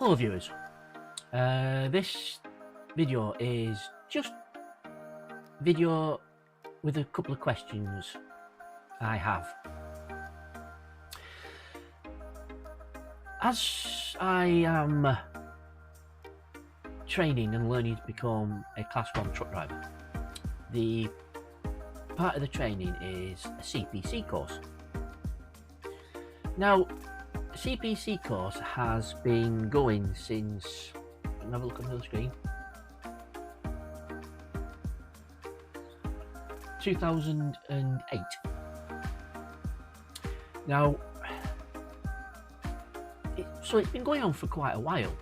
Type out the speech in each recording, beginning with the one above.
Hello viewers, this video is just video with a couple of questions I have. As I am training and learning to become a Class 1 truck driver, the part of the training is a CPC course. Now, CPC course has been going since, have a look on the screen, 2008. Now, so it's been going on for quite a while,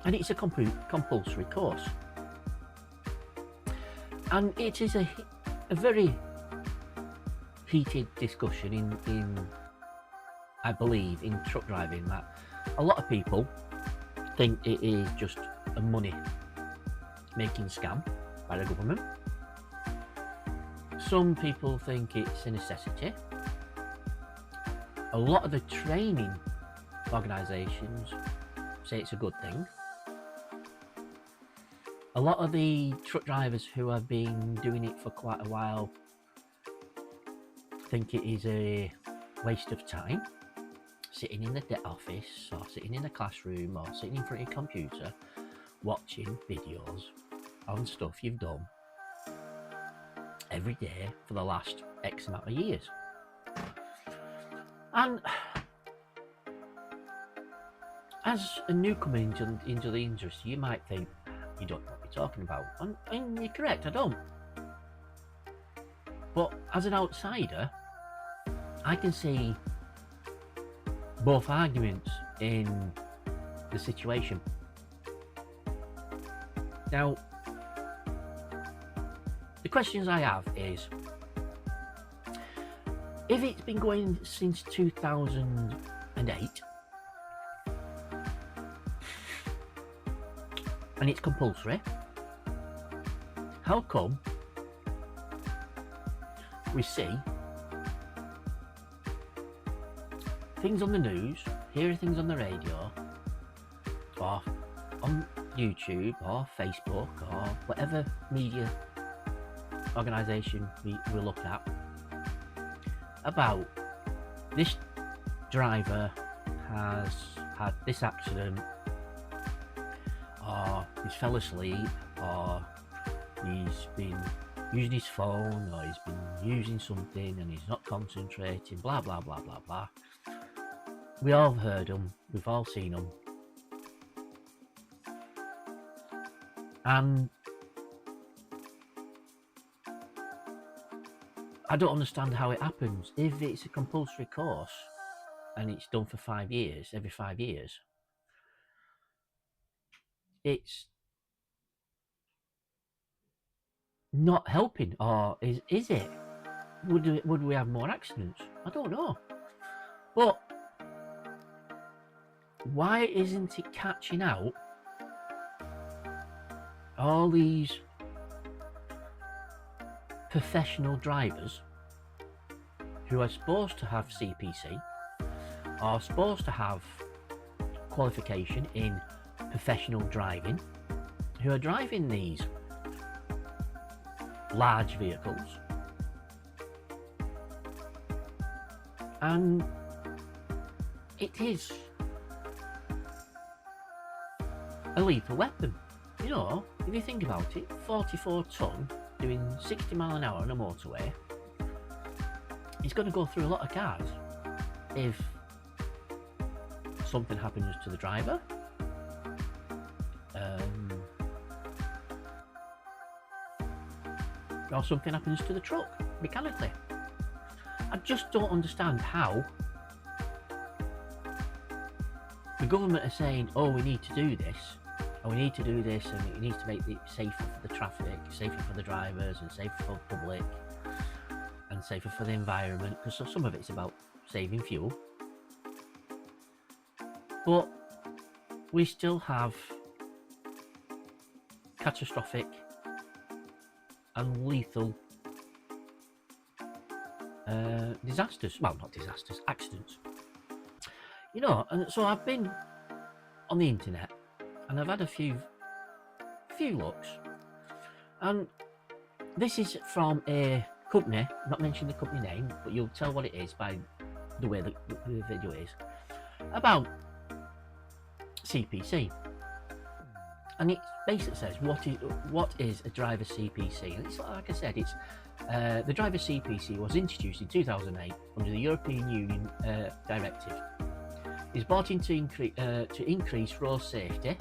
and it's a compulsory course, and it is a very heated discussion in I believe in truck driving, that a lot of people think it is just a money making scam by the government. Some people think it's a necessity. A lot of the training organisations say it's a good thing. A lot of the truck drivers who have been doing it for quite a while think it is a waste of time, sitting in the office or sitting in a classroom or sitting in front of a computer watching videos on stuff you've done every day for the last X amount of years. And as a newcomer into the industry, you might think you don't know what you're talking about, and you're correct, I don't. But as an outsider, I can see both arguments in the situation. Now, the questions I have is, if it's been going since 2008 and it's compulsory, how come we see things on the news, hear things on the radio, or on YouTube, or Facebook, or whatever media organisation we look at, about this driver has had this accident, or he's fell asleep, or he's been using his phone, or he's been using something and he's not concentrating, blah blah blah blah blah. We all have heard them, we've all seen them, and I don't understand how it happens. If it's a compulsory course and it's done for 5 years, every 5 years, it's not helping, or is it? Would we have more accidents? I don't know. But why isn't it catching out all these professional drivers who are supposed to have CPC, are supposed to have qualification in professional driving, who are driving these large vehicles, and it is a lethal weapon. You know, if you think about it, 44 ton doing 60 mile an hour on a motorway, it's going to go through a lot of cars. If something happens to the driver, or something happens to the truck mechanically, I just don't understand how the government are saying, oh, we need to do this, and we need to do this, and it needs to make it safer for the traffic, safer for the drivers, and safer for the public, and safer for the environment, because some of it's about saving fuel. But we still have catastrophic and lethal disasters. Well, not disasters, accidents. You know, and so I've been on the internet, and I've had a few looks, and this is from a company, I'm not mentioning the company name, but you'll tell what it is by the way the video is, about CPC. And it basically says what is a driver CPC, and it's like I said, it's the driver CPC was introduced in 2008 under the European Union directive. It's brought in to increase road safety,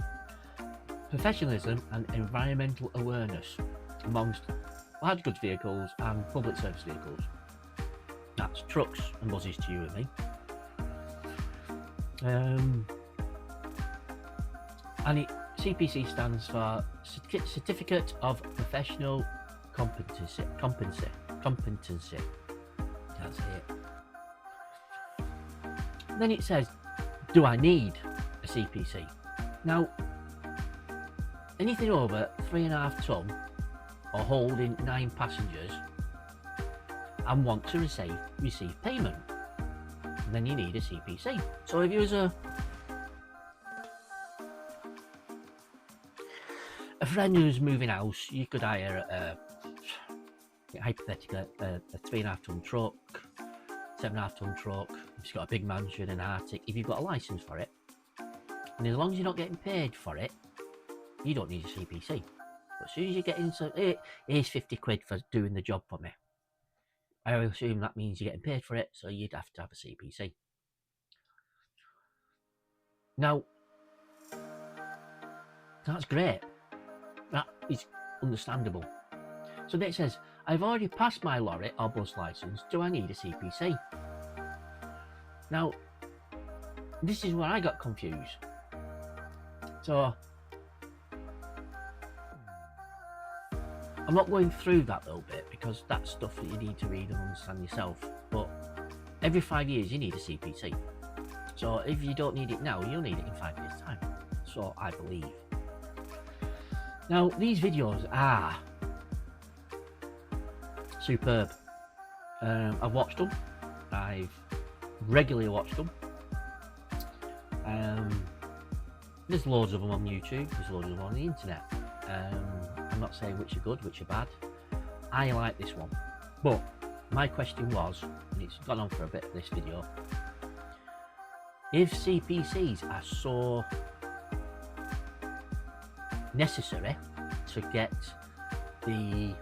professionalism and environmental awareness amongst large goods vehicles and public service vehicles. That's trucks and buses to you and me. And CPC stands for Certificate of Professional Competence. That's it. Then it says, do I need a CPC? Now, anything over 3.5 ton or holding 9 passengers and want to receive payment, then you need a CPC. So if you was a friend who's moving house, you could hire hypothetically a 3.5 ton truck, 7.5 ton truck. If you've got a big mansion, an Arctic, if you've got a license for it, and as long as you're not getting paid for it, you don't need a CPC. But as soon as you get into here's 50 quid for doing the job for me, I assume that means you're getting paid for it, so you'd have to have a CPC. Now, that's great. That is understandable. So then it says, I've already passed my lorry or bus license, do I need a CPC? Now, this is where I got confused. So, I'm not going through that little bit because that's stuff that you need to read and understand yourself. But every 5 years you need a CPC. So if you don't need it now, you'll need it in 5 years' time. So I believe. Now, these videos are superb. I've watched them. I've regularly watched them. There's loads of them on YouTube. There's loads of them on the internet. I'm not saying which are good, which are bad. I like this one. But my question was, and it's gone on for a bit of this video, if CPCs are so necessary to get the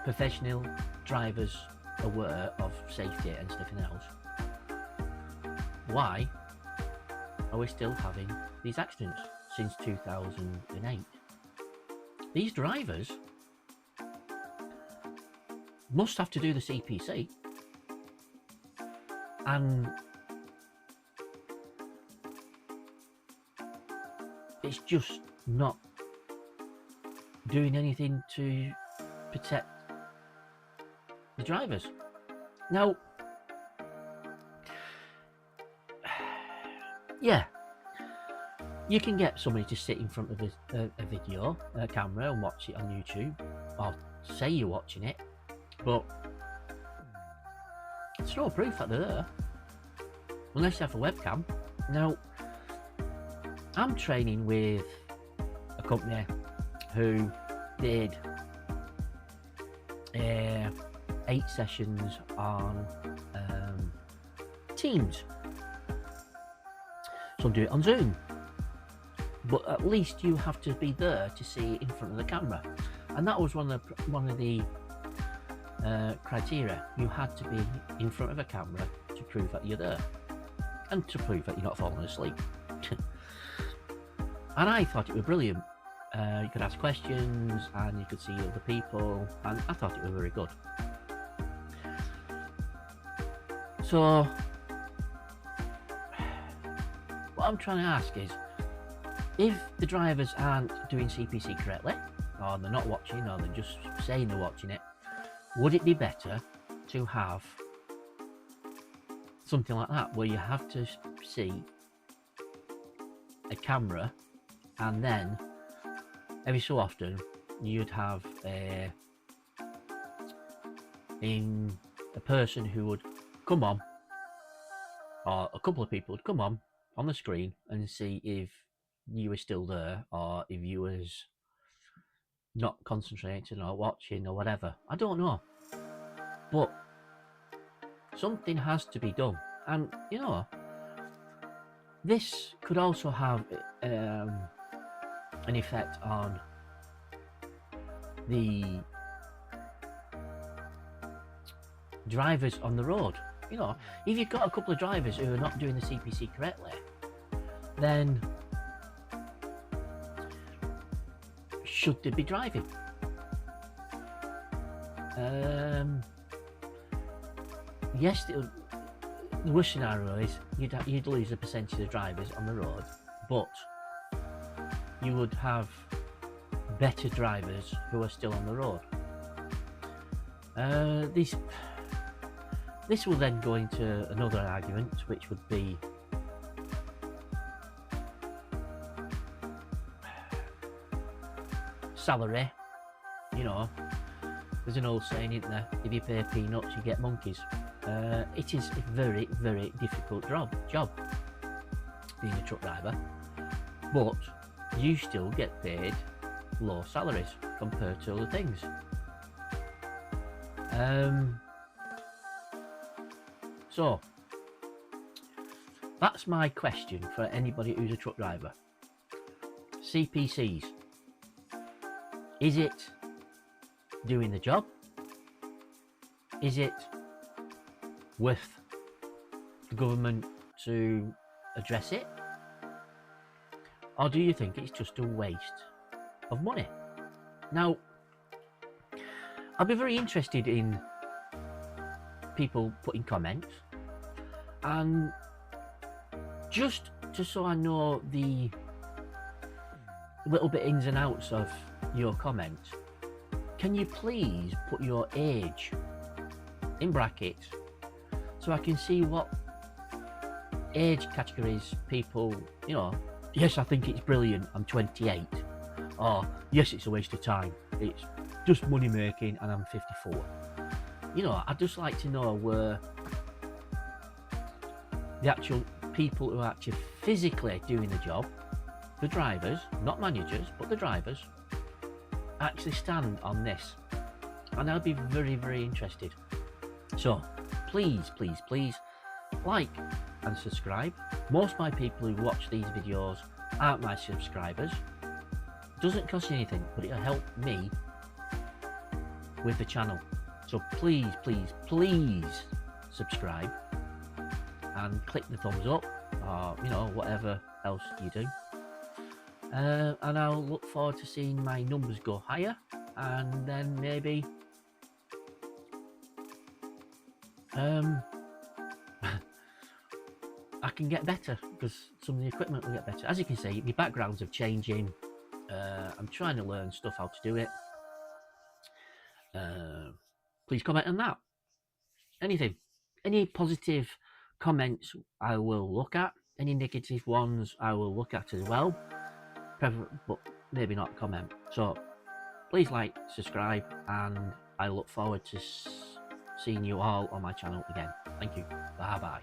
professional drivers aware of safety and everything else, why are we still having these accidents since 2008? These drivers must have to do the CPC, and it's just not doing anything to protect the drivers. Now, yeah, you can get somebody to sit in front of a camera and watch it on YouTube, or say you're watching it, but it's no proof that they're there unless you have a webcam. Now, I'm training with a company who did 8 sessions on Teams. Some do it on Zoom, but at least you have to be there to see it in front of the camera, and that was one of the criteria. You had to be in front of a camera to prove that you're there and to prove that you're not falling asleep. And I thought it was brilliant. You could ask questions and you could see other people, and I thought it was very good. So what I'm trying to ask is, if the drivers aren't doing CPC correctly, or they're not watching, or they're just saying they're watching it, would it be better to have something like that, where you have to see a camera, and then every so often you'd have a person who would come on, or a couple of people would come on, on the screen and see if you were still there or if you was not concentrating or watching or whatever. I don't know, but something has to be done. And you know, this could also have an effect on the drivers on the road. You know, if you've got a couple of drivers who are not doing the CPC correctly, then should they be driving? Yes, the worst scenario is you'd lose a percentage of drivers on the road, but you would have better drivers who are still on the road. This will then go into another argument, which would be salary. You know, there's an old saying, isn't there? If you pay peanuts, you get monkeys. It is a very, very difficult job being a truck driver, but you still get paid low salaries compared to other things. So that's my question for anybody who's a truck driver. CPCs, is it doing the job? Is it worth the government to address it? Or do you think it's just a waste of money? Now, I'll be very interested in people putting comments, and just so I know the little bit ins and outs of your comments, can you please put your age in brackets so I can see what age categories people, you know, yes, I think it's brilliant, I'm 28, or yes, it's a waste of time, it's just money making and I'm 54. You know, I'd just like to know where the actual people who are actually physically doing the job, the drivers, not managers, but the drivers, actually stand on this. And I'll be very, very interested. So please, please, please like and subscribe. Most of my people who watch these videos aren't my subscribers. Doesn't cost you anything, but it'll help me with the channel. So please, please, please subscribe and click the thumbs up, or you know, whatever else you do. And I'll look forward to seeing my numbers go higher, and then maybe I can get better, because some of the equipment will get better. As you can see, my backgrounds are changing. I'm trying to learn stuff how to do it. Please comment on that. Anything, any positive comments I will look at, any negative ones I will look at as well, but maybe not comment. So please like, subscribe, and I look forward to seeing you all on my channel again. Thank you. Bye bye.